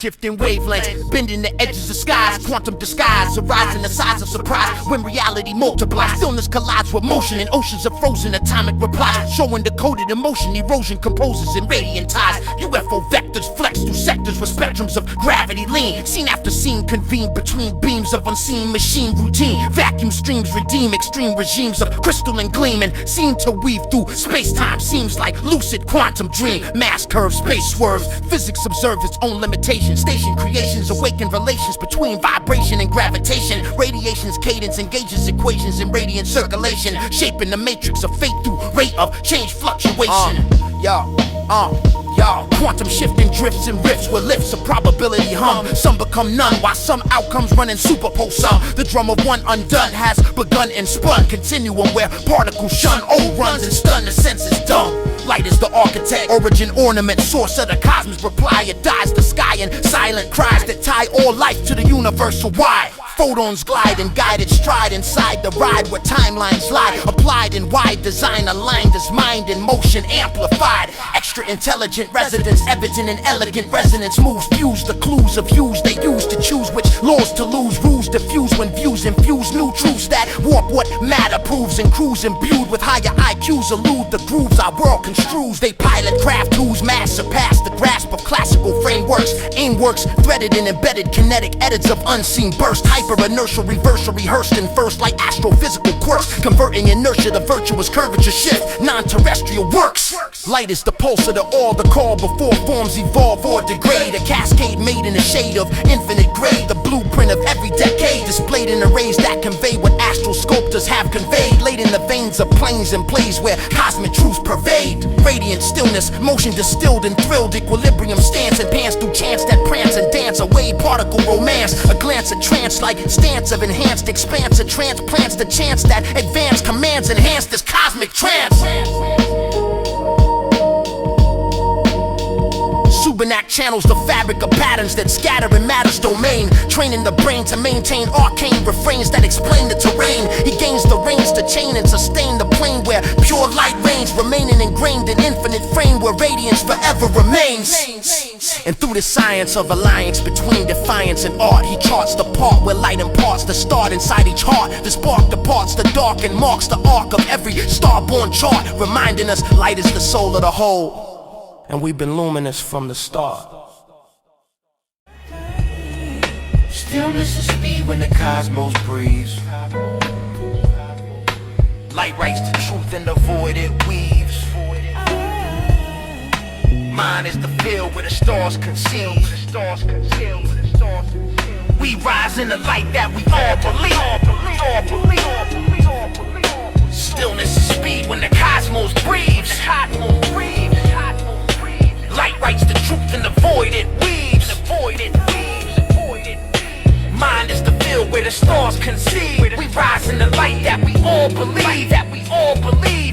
Shifting wavelengths, bending the edges of skies, quantum disguise, arise in the size of surprise when reality multiplies. Stillness collides with motion in oceans of frozen atomic replies, showing decoded emotion, erosion composes in radiant ties. UFO vectors flex through sectors with spectrums of gravity lean. Scene after scene convene between beams of unseen machine routine. Vacuum streams redeem extreme regimes of crystalline gleaming, seem to weave through space-time. Seems like lucid quantum dream. Mass curve, space swerves, physics observes its own limitations. Station creations awaken relations between vibration and gravitation. Radiation's cadence engages equations in radiant circulation, shaping the matrix of fate through rate of change fluctuation. Quantum shifting drifts and rifts with lifts of probability hum. Some become none while some outcomes run in superpose some. The drum of one undone has begun and spun. Continuum where particles shun old runs and stun the senses dumb. Light is the archetype, origin, ornament, source of the cosmos. Reply, it dies the sky in silent cries that tie all life to the universal why. Photons glide in guided stride inside the ride where timelines lie. Applied in wide design aligned as mind in motion amplified. Extra intelligent residence evident in elegant resonance. Moves fuse the clues of hues they use to choose which laws to lose. Rules diffuse when views infuse new truths that warp what matter proves. And crews imbued with higher IQs elude the grooves our world construes. They pilot craft tools mass surpass the grasp of classical frameworks. Aim works threaded and embedded kinetic edits of unseen burst. Inertial reversal rehearsed in first like astrophysical quirks, converting inertia to virtuous curvature shift, non-terrestrial works. Light is the pulse of the all, the call before forms evolve or degrade. A cascade made in a shade of infinite gray, the blueprint of every decade displayed in arrays that convey what astral sculptors have conveyed, laid in the veins of planes and plays where cosmic truths pervade. Radiant stillness, motion distilled and thrilled, equilibrium stands and pants through chance that prance and dance away particle romance. A glance at trance like stance of enhanced expanse of transplants the chance that advanced commands enhance this cosmic trance. Subinac channels the fabric of patterns that scatter in matter's domain, training the brain to maintain arcane refrains that explain the terrain. He gains the reins to chain and sustain the plane where pure light reigns, remaining ingrained in infinite frame where radiance forever remains. And through the science of alliance between defiance and art, he charts the part where light imparts the start inside each heart. The spark departs the dark and marks the arc of every star-born chart, reminding us light is the soul of the whole. And we've been luminous from the start. Stillness is speed when the cosmos breathes. Light writes the truth in the void it weaves. Mine is the field where the stars conceal. We rise in the light that we all believe. Stillness is speed when the cosmos breathes. Light writes the truth in the void it weaves. Mind is the field where the stars conceive. We rise in the light that we all believe.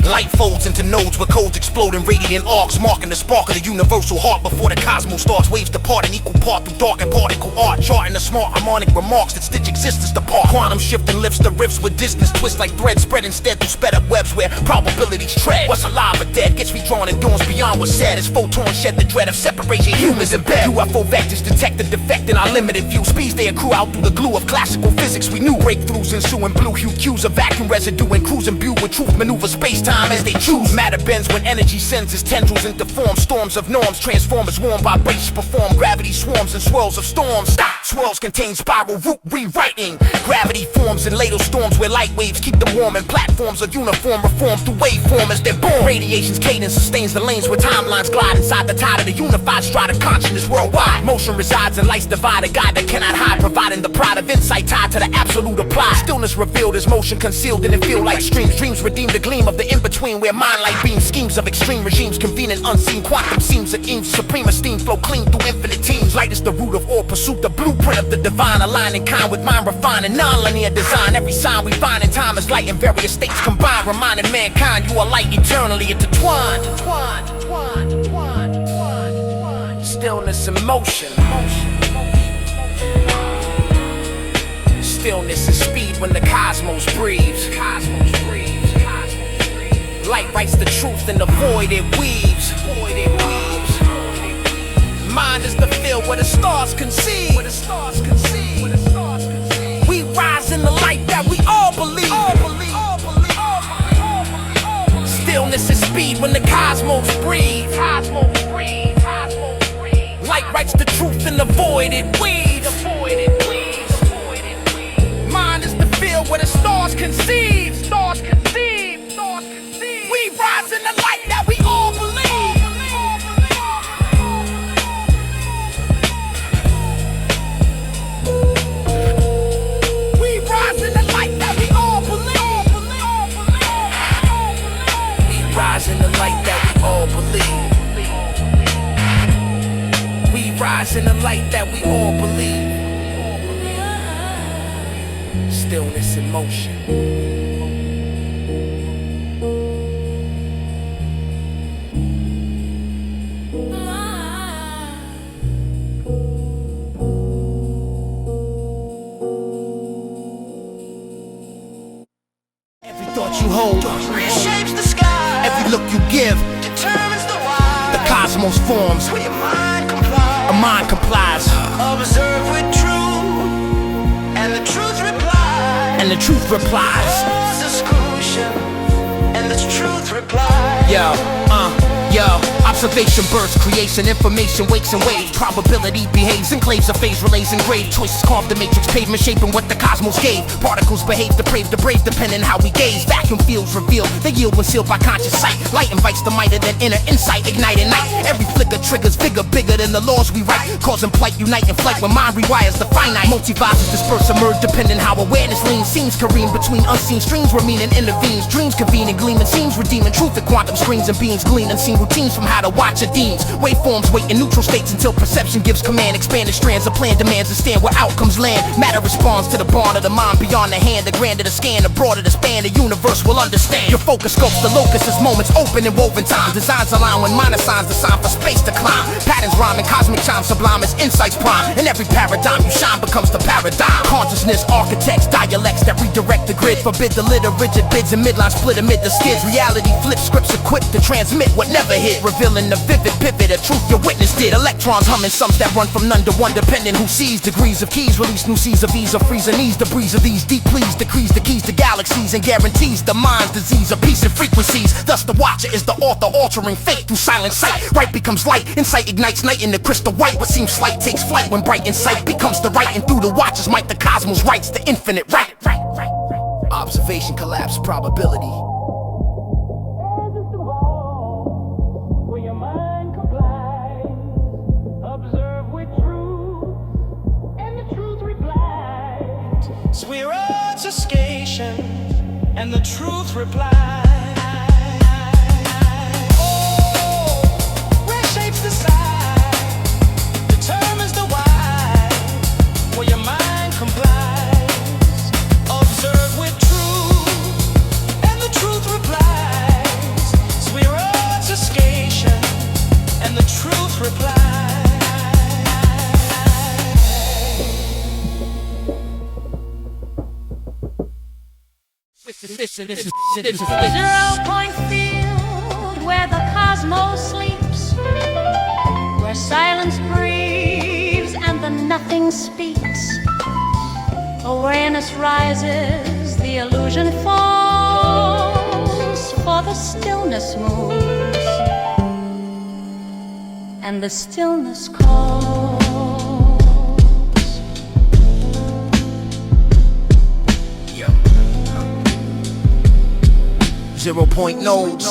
Light folds into nodes where codes explode in radiant arcs, marking the spark of the universal heart before the cosmos starts. Waves depart in equal part through dark and particle art, charting the smart harmonic remarks that stitch existence apart. Quantum shifting lifts the rifts with distance twists like threads spread instead through sped up webs where probabilities tread. What's alive or dead gets redrawn in dawns beyond what's said as photons shed the dread of separation. Humans in bed. UFO vectors detect the defect in our limited view. Speeds they accrue out through the glue of classical physics. We knew breakthroughs ensuing blue hue cues of vacuum residue and cruise imbued with truth maneuver space-time as they choose. Matter bends when energy sends its tendrils into form. Storms of norms transform as warm vibrations perform. Gravity swarms and swirls of storms. Stop swirls contain spiral root rewriting. Gravity forms in ladle storms where light waves keep them warm. And platforms of uniform reform through waveform as they're born. Radiation's cadence sustains the lanes where timelines glide inside the tide of the unified stride of consciousness worldwide. Motion resides in light's divide, a guide that cannot hide, providing the pride of insight tied to the absolute apply. Stillness revealed as motion concealed in it feel like streams. Dreams redeem the gleam of the in-between where mind light beams. Schemes of extreme regimes convene in unseen quantum seams that aims supreme esteem flow clean through infinite teams. Light is the root of all pursuit, the blueprint of the divine, aligning kind with mind refining non-linear design. Every sign we find in time is light in various states combined, reminding mankind you are light eternally intertwined. Stillness and motion. Stillness is speed when the cosmos breathes. Light writes the truth in the void it weaves. Mind is the field where the stars conceive. We rise in the light that we all believe. Stillness is speed when the cosmos breathe. Light writes the truth in the void it weaves. Mind is the field where the stars conceive. We rise in the light that we all believe. We rise in the light that we all believe. We rise in the light that we all believe. We rise in the light that we all believe. Stillness in motion. Every thought you hold reshapes the sky. Every look you give determines the why. The cosmos forms where your mind complies. A mind complies. Observe with truth, and the truth replies. And the truth replies. Discussion, and the truth replies. Yo, observation births creation, information wakes and waves. Probability behaves, enclaves of phase relays engraved. Choices carved the matrix pavement, shaping what the cosmos gave. Particles behave, depraved, the brave, depending how we gaze. Vacuum fields reveal, they yield when sealed by conscious sight. Light invites the might of that inner insight, igniting night. Every flicker triggers vigor, bigger than the laws we write. Causing plight, unite in flight when mind rewires the finite. Multivises disperse, emerge, depending how awareness leans. Seems careen between unseen streams where meaning intervenes. Dreams convene and gleaming seems redeeming. Truth at quantum screens and beings glean unseen routines from how to watch a deems. Waveforms wait in neutral states until perception gives command. Expanded strands of plan demands and stand where outcomes land. Matter responds to the bond of the mind beyond the hand. The grander the scan, the broader the span, the universe will understand. Your focus scopes the locus as moments open and woven time. Designs align when minor signs the sign for space to climb. Patterns rhyme and cosmic chime sublime as insights prime. In every paradigm you shine becomes the paradigm. Consciousness architects dialects that redirect the grid. Forbid the litter rigid bids and midline split amid the skids. Reality flips scripts equipped to transmit what never hit. Revealing the vivid pivot of truth your witness did. Electrons humming sums that run from none to one depending who sees. Degrees of keys release new seas of ease or freezing ease. The breeze of these deep please decrees the keys to galaxies and guarantees the mind's disease of peace and frequencies. Thus the watcher is the author altering fate through silent sight. Right becomes light, insight ignites night in the crystal white. What seems slight takes flight when bright insight becomes the right. And through the watcher's might the cosmos writes the infinite right. Observation collapse probability. So we're obfuscation, and the truth replies. Oh, reshapes the side, determines the why, where your mind complies. Observe with truth, and the truth replies. So we're obfuscation, and the truth replies. 0-point field where the cosmos sleeps, where silence breathes and the nothing speaks. Awareness rises, the illusion falls, for the stillness moves, and the stillness calls. 0-point nodes.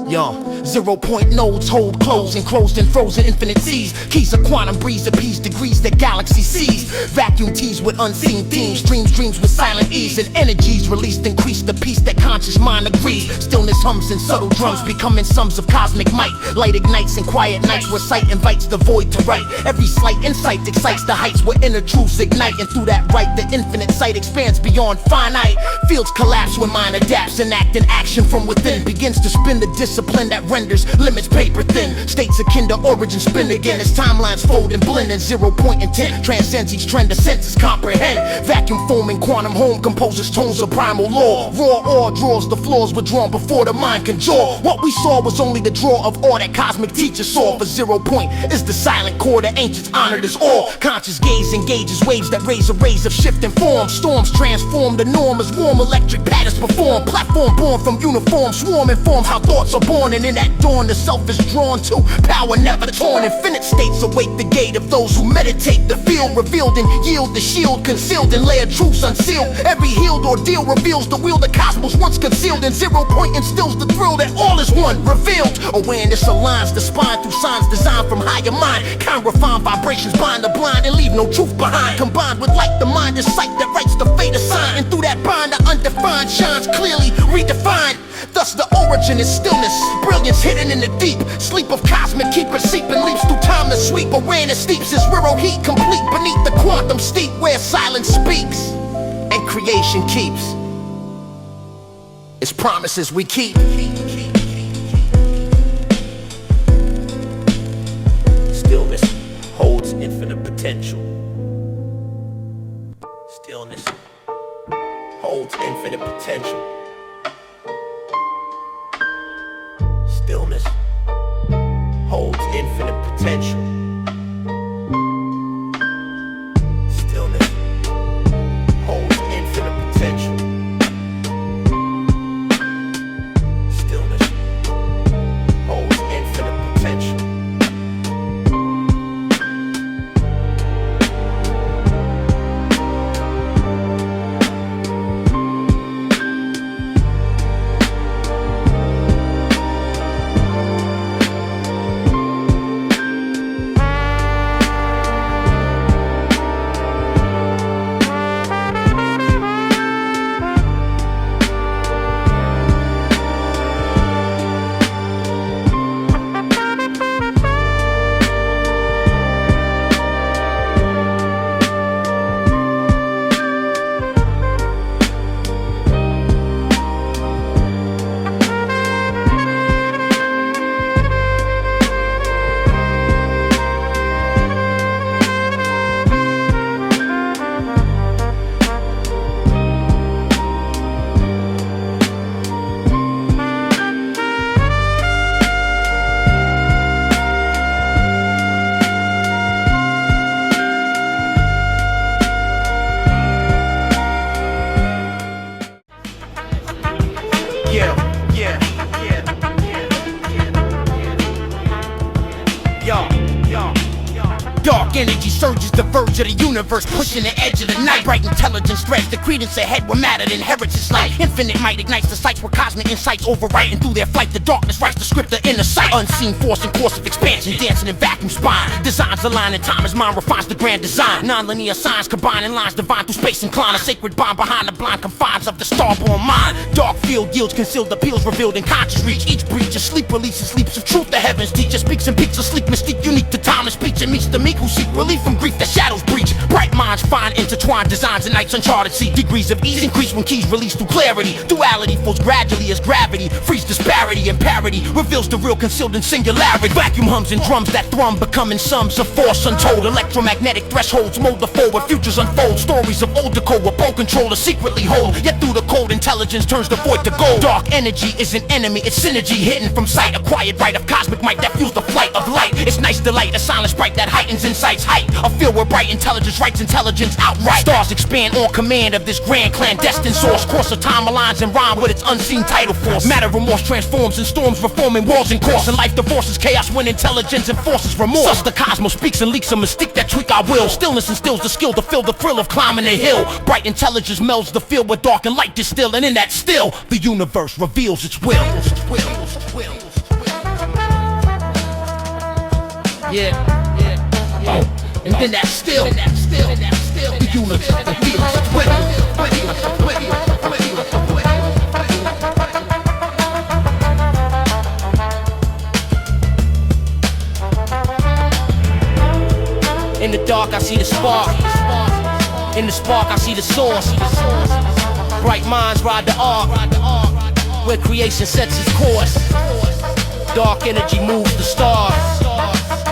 0-point nodes hold closed, enclosed in frozen infinite seas. Keys of quantum breeze appease degrees that galaxy sees. Vacuum teased with unseen themes. Dreams with silent ease. And energies released increase the peace that conscious mind agrees. Stillness hums and subtle drums becoming sums of cosmic might. Light ignites in quiet nights where sight invites the void to write. Every slight insight excites the heights where inner truths ignite. And through that right the infinite sight expands beyond finite. Fields collapse when mind adapts and act in action from within begins to spin the disc discipline that renders limits paper thin. States akin to origin spin again as timelines fold and blend, and 0 point intent transcends each trend the senses comprehend. Vacuum forming quantum home composes tones of primal law. Raw ore draws the floors withdrawn before the mind can draw. What we saw was only the draw of all that cosmic teachers saw. For 0 point is the silent core the ancients honored as all. Conscious gaze engages waves that raise arrays of shifting forms. Storms transform the norm as warm electric patterns perform. Platform born from uniform swarm informs how thoughts are born, and in that dawn the self is drawn to power never torn. Infinite states await the gate of those who meditate. The field revealed and yield the shield concealed and layer truths unsealed. Every healed ordeal reveals the wheel the cosmos once concealed, and 0 point instills the thrill that all is one revealed. Awareness aligns the spine through signs designed from higher mind. Kind refined vibrations bind the blind and leave no truth behind. Combined with light, the mind is sight that writes the fate assigned, and through that bind the undefined shines clearly redefined. Thus the origin is stillness, brilliance hidden in the deep. Sleep of cosmic keeper seeping leaps through time to sweep. Awareness steeps as real heat complete beneath the quantum steep, where silence speaks and creation keeps its promises we keep. Stillness holds infinite potential. Stillness holds infinite potential. Stillness holds infinite potential. Stillness holds infinite potential. Stillness holds infinite potential. Dark energy surges the verge of the universe, pushing the edge of the night. Bright intelligence threads the credence ahead where matter inherits its light. Infinite might ignites the sights where cosmic insights overwrite, and through their flight the darkness writes the script of inner sight. Unseen force and course of expansion, dancing in vacuum spine. Designs align in time as mind refines the grand design. Non-linear signs combining lines divine through space incline. A sacred bond behind the blind confines of the starborn mind. Dark field yields concealed appeals revealed in conscious reach. Each breach of sleep releases sleeps of truth. The heavens teacher speaks and peaks of sleep mystique unique to time and speech, and meets the meek who seek relief from grief that shadows breach. Bright minds find intertwined designs and nights uncharted see. Degrees of ease increase when keys release through clarity. Duality falls gradually as gravity frees disparity, and parity reveals the real concealed in singularity. Vacuum hums and drums that thrum becoming sums of force untold. Electromagnetic thresholds mold the forward futures unfold. Stories of old decor where pro controllers secretly hold, yet through the cold intelligence turns the void to gold. Dark energy is an enemy, it's synergy hidden from sight. Acquired right of cosmic might that fuels the flight of light. It's nice delight, a silent sprite that heightens insight's height. A field where bright intelligence writes intelligence outright. Stars expand on command of this grand clandestine source. Course of time aligns and rhyme with its unseen tidal force. Matter remorse transforms in storms reforming walls and course. And life divorces chaos when intelligence enforces remorse. Thus the cosmos speaks and leaks a mystique that tweak our will. Stillness instills the skill to feel the thrill of climbing a hill. Bright intelligence melds the field with dark and light distill. And in that still, the universe reveals its will. And then that still, the universe reveals its will. In the dark I see the spark. In the spark I see the source. Bright minds ride the arc, where creation sets its course. Dark energy moves the stars.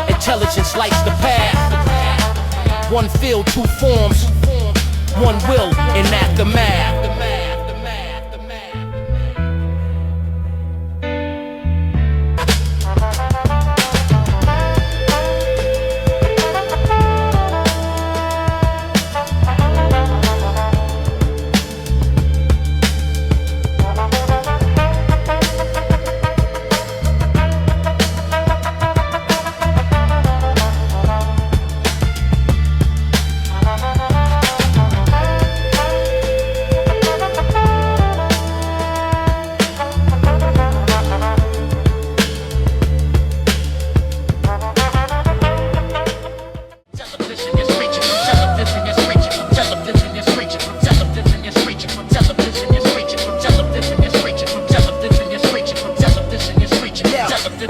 Intelligence lights the path. One field, two forms. One will enact the math.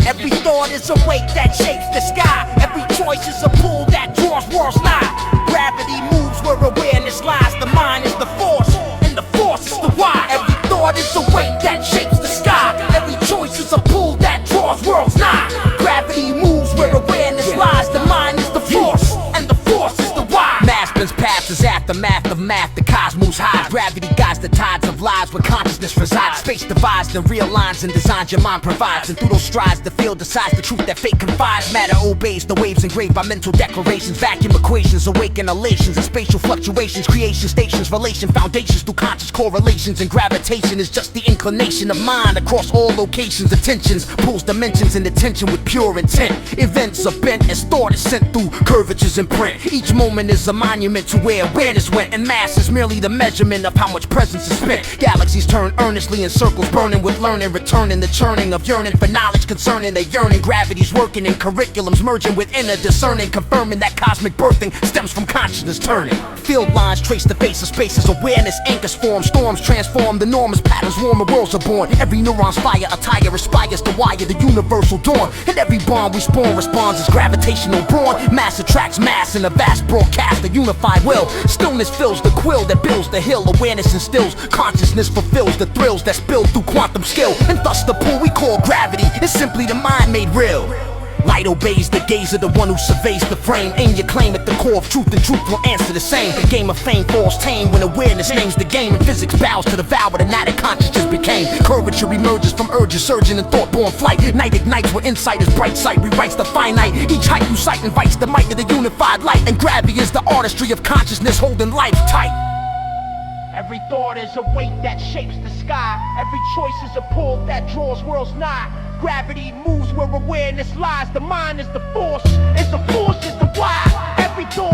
Every thought is a weight that shapes the sky. Every choice is a pull that draws worlds nigh. Gravity moves where awareness lies. The mind is the force, and the force is the why. Every thought is a weight that shapes the sky. Every choice is a pull that draws worlds nigh. Gravity moves where awareness lies. The mind is the force, and the force is the why. Maspin's path is aftermath of math. The cosmos hides. Gravity guides the tides of lives where consciousness resides. Space divides and realigns and designs your mind provides. And through those strides the field decides the truth that fate confides. Matter obeys the waves engraved by mental declarations. Vacuum equations awaken elations and spatial fluctuations. Creation stations, relation foundations through conscious correlations. And gravitation is just the inclination of mind across all locations. Attentions pulls dimensions in attention with pure intent. Events are bent as thought is sent through curvatures and print. Each moment is a monument to where awareness went. And mass is merely the measurement of how much presence is spent. Galaxies turn earnestly in circles, burning with learning, returning the churning of yearning for knowledge concerning the yearning. Gravity's working in curriculums, merging with inner discerning, confirming that cosmic birthing stems from consciousness turning. Field lines trace the face of spaces, awareness anchors form, storms transform, the norm as patterns warm, the worlds are born. Every neuron's fire, attire aspires to wire the universal dawn. And every bond we spawn responds as gravitational brawn. Mass attracts mass in a vast broadcast, a unified will. Stillness fills the quill that builds the hill. Awareness instills, consciousness fulfills the thrills that spill through quantum skill. And thus the pull we call gravity is simply the mind made real. Light obeys the gaze of the one who surveys the frame. Aim your claim at the core of truth, and truth will answer the same. The game of fame falls tame when awareness names the game. And physics bows to the vow of the night that consciousness became. Curvature emerges from urges surging in thought-born flight. Night ignites where insight is bright sight, rewrites the finite. Each height you sight invites the might of the unified light. And gravity is the artistry of consciousness holding life tight. Every thought is a weight that shapes the sky. Every choice is a pull that draws worlds nigh. Gravity moves where awareness lies. The mind is the force, and the force is the why. Every thought